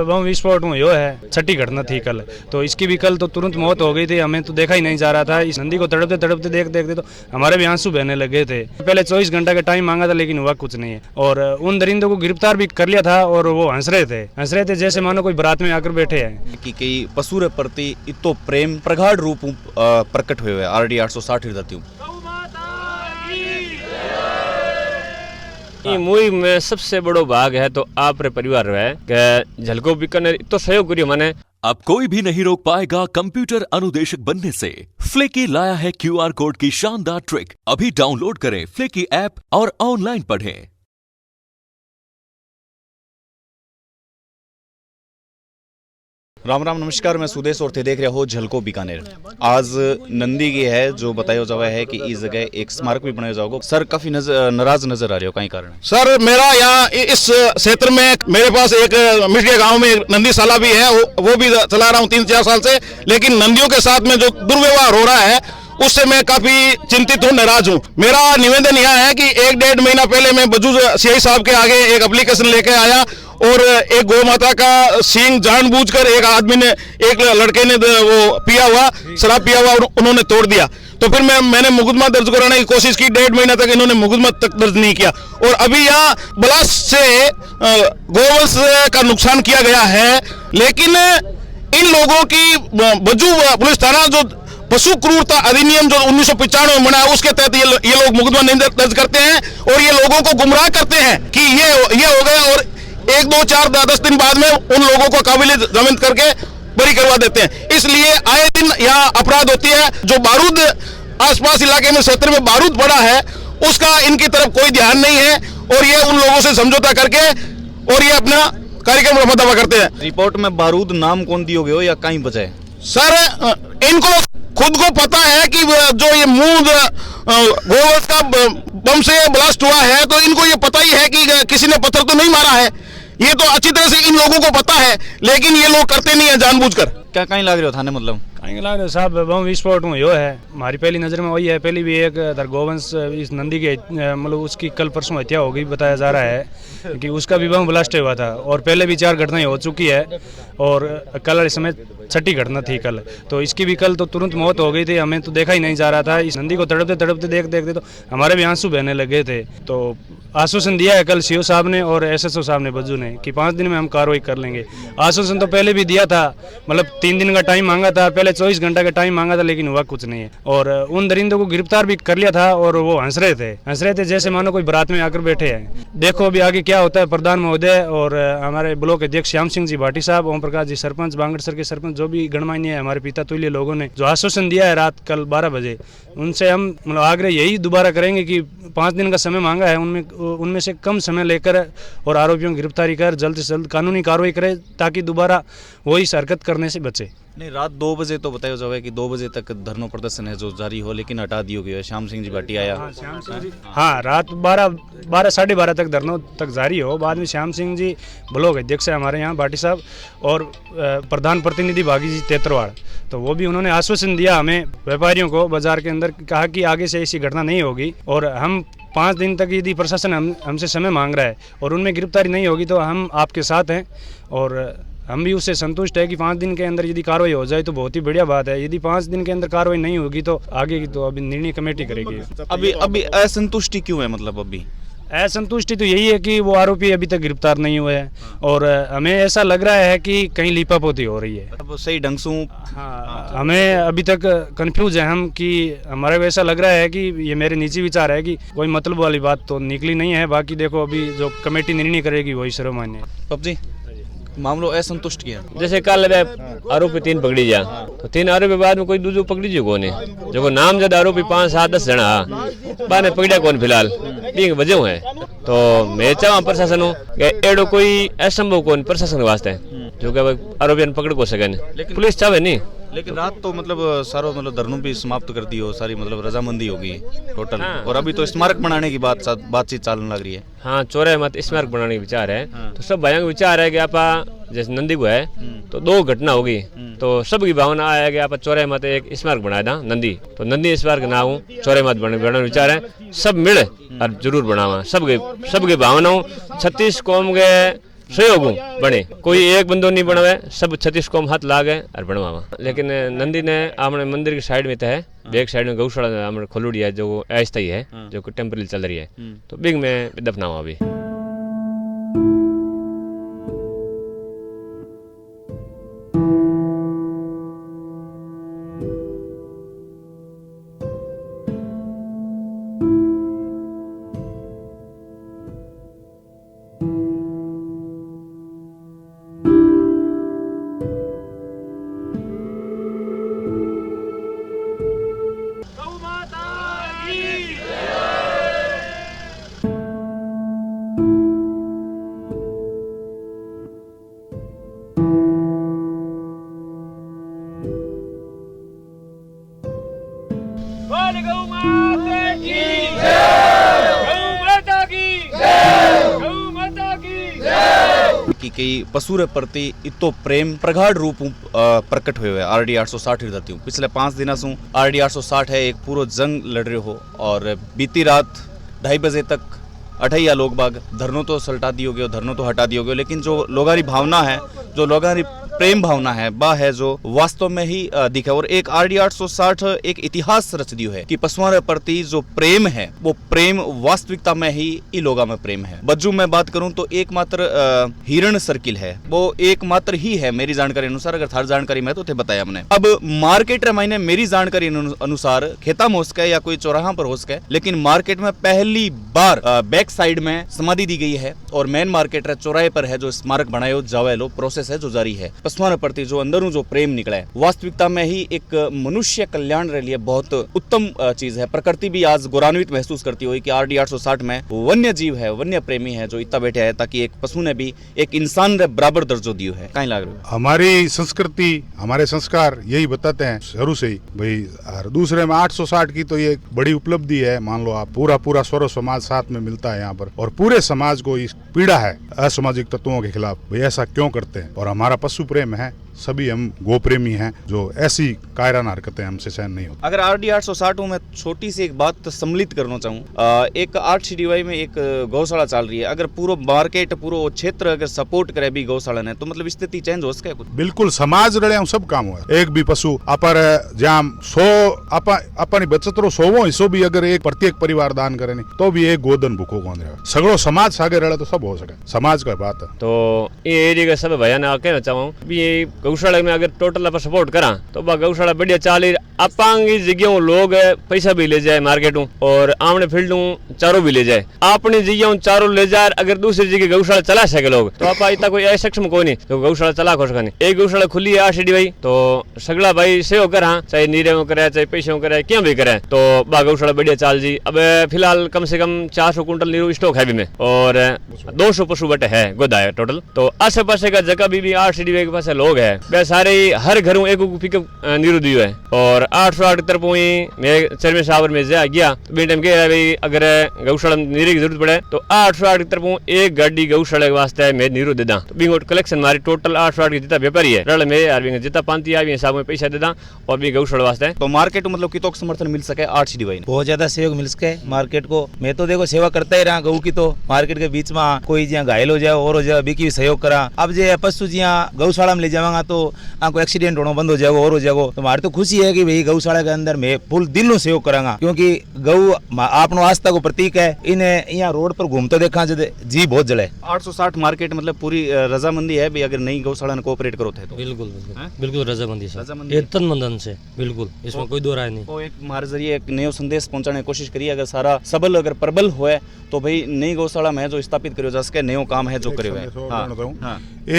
बम विस्फोट हुआ यो है, छठी घटना थी कल। तो इसकी भी कल तो तुरंत मौत हो गई थी, हमें तो देखा ही नहीं जा रहा था। इस नंदी को तड़पते तड़पते देखते तो हमारे भी आंसू बहने लगे थे। पहले 24 घंटा का टाइम मांगा था लेकिन हुआ कुछ नहीं है। और उन दरिंदों को गिरफ्तार भी कर लिया था और वो हंस रहे थे जैसे मानो कोई बारात में आकर बैठे हैं। कि कई पशु प्रति इतो प्रेम प्रगाढ़ रूप प्रकट हुए RD 860 हृदय मुई में सबसे बड़ो भाग है तो आप रे परिवार है कि झलको बीकानेर तो सहयोग करियो माने। अब कोई भी नहीं रोक पाएगा कंप्यूटर अनुदेशक बनने से। फ्लेकी लाया है QR कोड की शानदार ट्रिक। अभी डाउनलोड करें फ्लेकी ऐप और ऑनलाइन पढ़ें। राम राम नमस्कार, मैं सुदेश और थे देख रहे हो झलको बीकानेर। आज नंदी की है जो बताया जावा है कि इस जगह एक स्मारक भी बनाया जाओगे। सर काफी नाराज नजर आ रहे हो, कहीं कारण? सर मेरा यहाँ इस क्षेत्र में मेरे पास एक मिर्गे गांव में एक नंदीशाला भी है, वो भी चला रहा हूँ 3-4 साल से। लेकिन नंदियों के साथ में जो दुर्व्यवहार हो रहा है उससे मैं काफी चिंतित हूँ, नाराज हूँ। मेरा निवेदन यह है कि 1-1.5 महीना पहले मैं बजूज सीआई साहब के आगे एक एप्लीकेशन लेके आया और एक गौ माता का सींग जानबूझकर एक आदमी ने, एक लड़के ने वो पिया हुआ शराब पिया हुआ उन्होंने तोड़ दिया। तो फिर मैंने मुकदमा दर्ज कराने की कोशिश की, 1.5 महीना तक इन्होंने मुकदमा तक दर्ज नहीं किया। और अभी यहाँ ब्लास्ट से गोवंश का नुकसान किया गया है। लेकिन इन लोगों की बजू पुलिस थाना जो पशु क्रूरता अधिनियम जो 1995 में बना है उसके तहत ये लोग मुकदमा नहीं दर्ज करते हैं और ये लोगों को गुमराह करते हैं कि ये हो गया और 1-2-4-10 दिन बाद में उन लोगों को काबिल जमानत करके बरी करवा देते हैं। इसलिए आए दिन यहाँ अपराध होती है। जो बारूद आसपास इलाके में क्षेत्र में बारूद पड़ा है उसका इनकी तरफ कोई ध्यान नहीं है और ये उन लोगों से समझौता करके और ये अपना कार्यक्रम रफा दफा करते हैं। रिपोर्ट में बारूद नाम कौन दियोगे हो या कहीं बचाए? सर इनको खुद को पता है कि जो ये मूंद गोवंश का बम से ब्लास्ट हुआ है तो इनको ये पता ही है कि किसी ने पत्थर तो नहीं मारा है। ये तो अच्छी तरह से इन लोगों को पता है, लेकिन ये लोग करते नहीं है जानबूझकर। क्या कहीं लाग रहे हो थाने? मतलब कहीं लाग रहे साहब, बम विस्फोट हुआ यो है, हमारी पहली नज़र में वही है। पहली भी एक गोवंश इस नंदी के मतलब उसकी कल परसों हत्या हो गई बताया जा रहा है कि उसका भी बम ब्लास्ट हुआ था। और पहले भी 4 घटनाएं हो चुकी है और कल इस समय छठी घटना थी कल। तो इसकी भी कल तो तुरंत मौत हो गई थी, हमें तो देखा ही नहीं जा रहा था। इस नंदी को तड़पते तड़पते देखते तो हमारे भी आंसू बहने लगे थे। तो आश्वासन दिया है कल सीओ साहब ने और SSO साहब ने बज्जू ने कि 5 दिन में हम कार्रवाई कर लेंगे। आश्वासन तो पहले भी दिया था, मतलब 3 दिन का टाइम मांगा था, पहले 24 घंटा का टाइम मांगा था लेकिन हुआ कुछ नहीं है। और उन दरिंदों को गिरफ्तार भी कर लिया था और वो हंस रहे थे जैसे मानो कोई बारात में आकर बैठे हैं। देखो अभी आगे क्या होता है। प्रधान महोदय और हमारे ब्लॉक अध्यक्ष श्याम सिंह जी भाटी साहब, ओम प्रकाश जी सरपंच, बांगड़सर के सरपंच, जो भी गणमान्य है हमारे पिता तुल्य लोगों ने जो आश्वासन दिया है रात कल 12 बजे, उनसे हम मतलब आग्रह यही दोबारा करेंगे कि 5 दिन का समय मांगा है, उनमें से कम समय लेकर और आरोपियों की गिरफ्तारी कर जल्द से जल्द कानूनी कार्रवाई करे ताकि दोबारा वो इस हरकत करने से बचे। नहीं, रात 2 बजे तो बताया जाए कि 2 बजे तक धरना प्रदर्शन है जो जारी हो, लेकिन हटा दिया गया है। श्याम सिंह जी भाटी आया। हाँ, रात 12 12:30 तक धरना तक जारी हो। बाद में श्याम सिंह जी ब्लॉक अध्यक्ष है हमारे यहाँ भाटी साहब और प्रधान प्रतिनिधि भागी जी तेतरवाड़, तो वो भी उन्होंने आश्वासन दिया हमें व्यापारियों को बाजार के अंदर, कहा कि आगे से ऐसी घटना नहीं होगी और हम 5 दिन तक यदि प्रशासन हमसे समय मांग रहा है और उनमें गिरफ्तारी नहीं होगी तो हम आपके साथ हैं और हम भी उससे संतुष्ट है कि 5 दिन के अंदर यदि कार्रवाई हो जाए तो बहुत ही बढ़िया बात है। यदि 5 दिन के अंदर कार्रवाई नहीं होगी तो आगे की तो अभी निर्णय कमेटी करेगी। अभी असंतुष्टि क्यों है? मतलब अभी असंतुष्टि तो यही है कि वो आरोपी अभी तक गिरफ्तार नहीं हुए हैं और हमें ऐसा लग रहा है कि कहीं लीपापोती हो रही है। अब सही ढंग से हाँ, हमें अभी तक कंफ्यूज है हम कि हमारे को ऐसा लग रहा है कि ये मेरे निजी विचार है कि कोई मतलब वाली बात तो निकली नहीं है। बाकी देखो अभी जो कमेटी निर्णय करेगी वही सर्वमान्य है। पबजी मामलो असंतुष्ट किया जैसे कल आरोपी 3 पकड़ी जा तो 3 आरोपी बाद में कोई दूसरो पकड़ी जो कोने जो नाम जब आरोपी 5-7-10 जना बाद में पकड़ा कौन फिलहाल ठीक वजह है। तो मैं चाहूँ प्रशासन हो एड़ो कोई असंभव कौन प्रशासन वास्ते जो कि आरोपी पकड़ को सके, पुलिस चाहे नहीं। लेकिन रात तो मतलब सारो मतलब धरनों भी समाप्त कर दी हो, सारी मतलब रजामंदी होगी टोटल। हाँ। और अभी तो स्मारक बनाने की बातचीत चलने लग रही है। हाँ, चौराहे मत स्मारक बनाने की विचार है। हाँ। तो सब भाइयों का विचार है कि आप जैसे नंदी को है तो 2 घटना होगी तो सबकी भावना है कि आप चौराहे मत एक स्मारक बनाया था नंदी, तो नंदी स्मारक ना हो चौराहे मत बनाने विचार है। सब मिले और जरूर बनावा सबके भावनाओं 36 कौम के सहयोग बने। कोई एक बंदो नहीं बनावे, सब 36 को हाथ लागे और बनवावा। लेकिन नंदी ने आपने मंदिर की साइड में तो है, बैक साइड में गौशाला हमने खोलूड़ी है जो अस्थायी है, जो टेम्पररी चल रही है, तो बिग में दफनावा अभी। कि पशु रे प्रति इतो प्रेम प्रगाढ़ रूप प्रकट हुए हुए RD 860 हृदय पिछले 5 दिन से RD 860 है एक पूरा जंग लड़ रहे हो और बीती रात 2:30 बजे तक अठैया लोग बाग धरनों तो सल्टा दियो गयो, धरनों तो हटा दियो गयो, लेकिन जो लोगारी भावना है, जो लोगारी प्रेम भावना है, वह है जो वास्तव में ही दिखे। और एक RD 860 एक इतिहास रच दियो है कि पशुओं के प्रति जो प्रेम है वो प्रेम वास्तविकता में ही इ लोगा में प्रेम है। बज्जू में बात करूं तो एकमात्र हिरण सर्किल है, वो एकमात्र ही है मेरी जानकारी अनुसार। अगर थार जानकारी में तो थे बताया हमने। अब मार्केट रे मायने मेरी जानकारी अनुसार खेता में हो सके या कोई चौराहा पर हो सके, लेकिन मार्केट में पहली बार बैक साइड में समाधि दी गई है और मेन मार्केट रे चौराहे पर है जो स्मारक बनायो जावे लो प्रोसेस है जो जारी है। पशुओं प्रति जो अंदरों जो प्रेम निकला है वास्तविकता में ही एक मनुष्य कल्याण के लिए बहुत उत्तम चीज है। प्रकृति भी आज गौरवान्वित महसूस करती हुई कि RD 860 में वन्य जीव है, वन्य प्रेमी है जो इतना बैठे है, ताकि एक पशु ने भी एक इंसान रे बराबर दर्जो दियो है। कहीं लग रहा है हमारी संस्कृति, हमारे संस्कार यही बताते हैं शुरू से ही भाई। और दूसरे में 860 की तो ये बड़ी उपलब्धि है। मान लो आप पूरा स्वरो समाज साथ में मिलता है यहाँ पर, और पूरे समाज को इस पीड़ा है असामाजिक तत्वों के खिलाफ, भाई ऐसा क्यों करते हैं। और हमारा पशु प्रेम है, सभी हम गो प्रेमी हैं, जो ऐसी कायरान हरकतें हमसे सहन नहीं होती। अगर RD 860 में छोटी सी एक बात सम्मिलित करना चाहूँ, एक 8 CDY में एक गौशाला चल रही है। अगर पूरा मार्केट पूरा क्षेत्र अगर सपोर्ट करे भी गौशाला ने, तो मतलब स्थिति चेंज हो सके कुछ। बिल्कुल समाज रड़े सब काम हुआ। एक भी पशु अपर जहाँ 100 अपनी बचत रो 100 हिस्सो भी अगर एक प्रत्येक परिवार दान करे नहीं तो भी एक गोदन भूखो कौन रहे। सगड़ो समाज सागे रड़े तो सब हो सके, समाज का बात है। तो ये एरिया का सब भैया ने कहना चाहूँ भी गौशाला में अगर टोटल आप सपोर्ट करा तो गौशाला बढ़िया चाली अपांगी जगह लोग पैसा भी ले जाए मार्केटों और आमने फील्डों चारों भी ले जाए, अपनी जगह चारों ले जाए। अगर दूसरी जगह गौशाला चला सके लोग तो आप इतना कोई असक्षम को नहीं तो गौशाला चला खो सका नहीं। एक गौशाला खुली है 8 CDY तो सगला भाई सेव करा, चाहे नीरे में करे चाहे पैसे में करे क्या भी करे, तो गौशाला बढ़िया चाल जी। अब फिलहाल कम से कम 400 कुंटल नीरू स्टॉक है भी में और 200 पशु बटे है गोदा है टोटल। तो आसे पासे का जगह भी 8 CDY के पास लोग है, वे सारे हर घरों एक पिकअप नीरू दियो है। और 808 की तरफ मैं चेयरमैन साहब में जा गया बी टाइम के भाई अगर गौशाला नीरे की जरूरत पड़े तो 808 की तरफ एक गाड़ी गौशाला के वास्ते मैं नीरू दे दा। तो बिंगो कलेक्शन मारी टोटल 808 के जितना व्यापारी है रल में यार बिंग जितना पांती आई हिसाब में पैसा दे दा और भी गौशाला वास्ते। तो मार्केट मतलब कितो समर्थन मिल सके 8 CDY ने बहुत ज्यादा सहयोग मिल सके मार्केट को। मैं तो देखो सेवा करता ही रहा गऊ की, तो मार्केट के बीच में कोई जहाँ घायल हो जाए और हो जाए बीकी सहयोग करा। अब जो पशु जहाँ गौशाला में ले जावांगा तो आपको एक्सीडेंट होना बंद हो जाएगा और हो जाएगा। तो हमारी तो खुशी है कि भाई गौशाला के अंदर मैं फुल दिल सहयोग करांगा, क्योंकि गऊ आपनो आस्था को प्रतीक है। इन्हें यहाँ रोड पर घूमते देखा जी बहुत जले। 860 मार्केट मतलब पूरी रजामंदी है भी अगर नई गौशाला ने कोऑपरेट करो थे तो बिल्कुल रजामंदी से तन मंदन से बिल्कुल, इसमें कोई दो राय नहीं। तो एक हमारे जरिए एक नया संदेश पहुंचाने की कोशिश करिए। अगर सारा सबल अगर प्रबल हुए तो भाई नई गौशाला में जो स्थापित करियो जा सके, नयो काम है जो करे हुए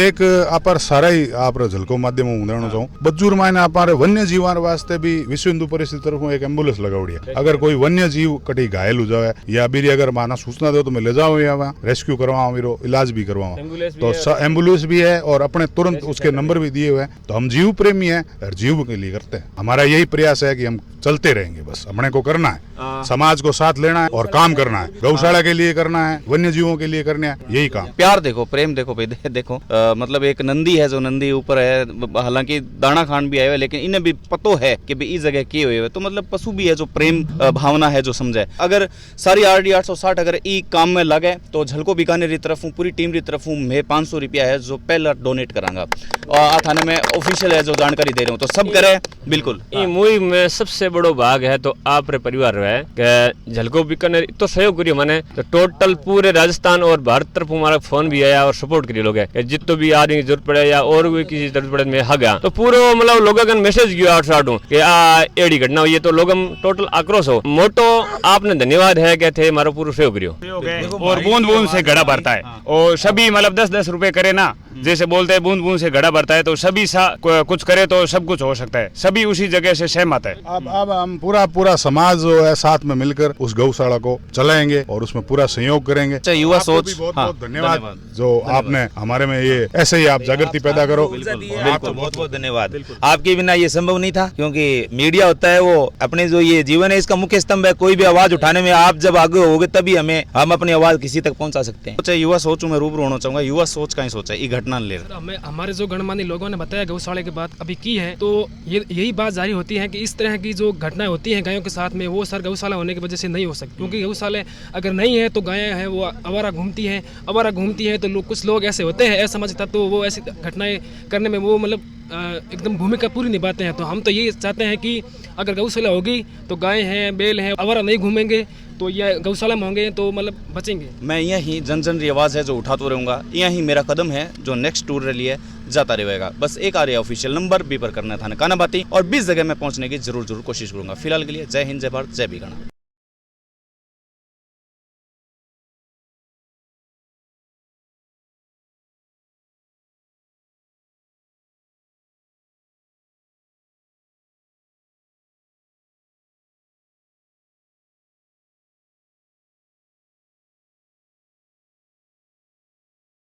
एक अपर सारा ही आप झलको माध्यम उदाहरण चाहूँ बज्जूर मायने अपारे वन्य जीवन वास्ते भी विश्व हिंदू परिषद तरफ एक एम्बुलेंस लगावड़ी है। अगर कोई वन्य जीव कटी घायल हो जाए या बीरी अगर माना सूचना दो तो मैं ले जाऊँ या रेस्क्यू करवाऊँ, मेरा इलाज भी करवाऊँ, तो एम्बुलेंस भी है और अपने तुरंत उसके नंबर भी दिए हुए हैं। तो हम जीव प्रेमी है और जीव के लिए करते हैं। हमारा यही प्रयास है कि हम चलते रहेंगे, बस अपने को करना है, समाज को साथ लेना है और काम करना है, गौशाला के लिए करना है, वन्य जीवों के लिए करना है, यही काम। प्यार देखो, प्रेम देखो, देखो मतलब एक नंदी है जो नंदी ऊपर है, हालांकि दाना खान भी आए हुए, लेकिन इन्हें भी पतो है कि भाई इस जगह के हुए, तो मतलब पशु भी है जो प्रेम भावना है जो समझे। अगर सारी RD 860 अगर ई काम में लगे तो झलको बीकानेर की तरफ पूरी टीम की तरफ मैं 500 रुपया है जो पहला डोनेट करांगा, और थाने में ऑफिशियल है जो जानकारी दे रहा हूँ, तो सब करे बिल्कुल। ये मुहिम में सबसे बड़ो भाग है तो आप रे परिवार है कि झलको बीकानेर तो सहयोग करियो मैंने, तो टोटल पूरे राजस्थान और भारत तरफ हमारा फोन भी आया और सपोर्ट करिए लोग है, जितो भी आदमी की जरूरत पड़े या और भी किसी जरूरत पड़े मैं हगा, तो पूरा मतलब लोगों का मैसेज किया 8 कि एड़ी घटना हुई है, तो लोग टोटल आक्रोश हो मोटो आपने धन्यवाद है कि थे हमारा पूरा सहयोग करियो। और बूंद बूंद से घड़ा भरता है, और सभी मतलब 10-10 रुपए करे ना, जैसे बोलते हैं बूंद बूंद से घड़ा भरता है, तो सभी कुछ करे तो सब कुछ हो सकता है, सभी उसी जगह से सहमत है। अब हम पूरा समाज जो है साथ में मिलकर उस गौशाला को चलाएंगे और उसमें पूरा सहयोग करेंगे। युवा आपको सोच, भी बहुत हाँ, बहुत धन्यवाद जो आपने हमारे में ये ऐसे ही आप जागृति पैदा करो। आपको बहुत बहुत धन्यवाद, आपके बिना ये संभव नहीं था, क्योंकि मीडिया होता है वो अपने जो ये जीवन है इसका मुख्य स्तंभ है, कोई भी आवाज उठाने में आप जब आगे होगे तभी हम अपनी आवाज किसी तक पहुंचा सकते हैं। युवा सोच में रूबरू होना चाहूंगा, युवा सोच का ही सोचा ये घटना ले हमें हमारे जो गणमान्य लोगों ने बताया गौशाला के बाद अभी की है, तो यही बात जारी होती है कि इस तरह की जो घटनाएं होती हैं गायों के साथ में वो सर गौशाला होने की वजह से नहीं हो सकती, क्योंकि गौशाला अगर नहीं है तो गायें हैं वो आवारा घूमती हैं तो कुछ लोग ऐसे होते हैं असमझता, तो वो ऐसी घटनाएं करने में वो मतलब एकदम भूमिका पूरी निभाते हैं। तो हम तो ये चाहते हैं कि अगर गौशाला होगी तो गायें हैं बैल हैं आवारा नहीं घूमेंगे, तो ये गौशाला में होंगे तो मतलब बचेंगे। मैं यही जन की आवाज़ है जो उठाता रहूँगा, यही मेरा कदम है जो नेक्स्ट टूर के लिए जाता रहेगा। बस एक आ रहा ऑफिशियल नंबर भी पर करना था कानाबाती, और 20 जगह में पहुंचने की जरूर कोशिश करूंगा। फिलहाल के लिए जय हिंद, जय भारत, जय बीकानेर।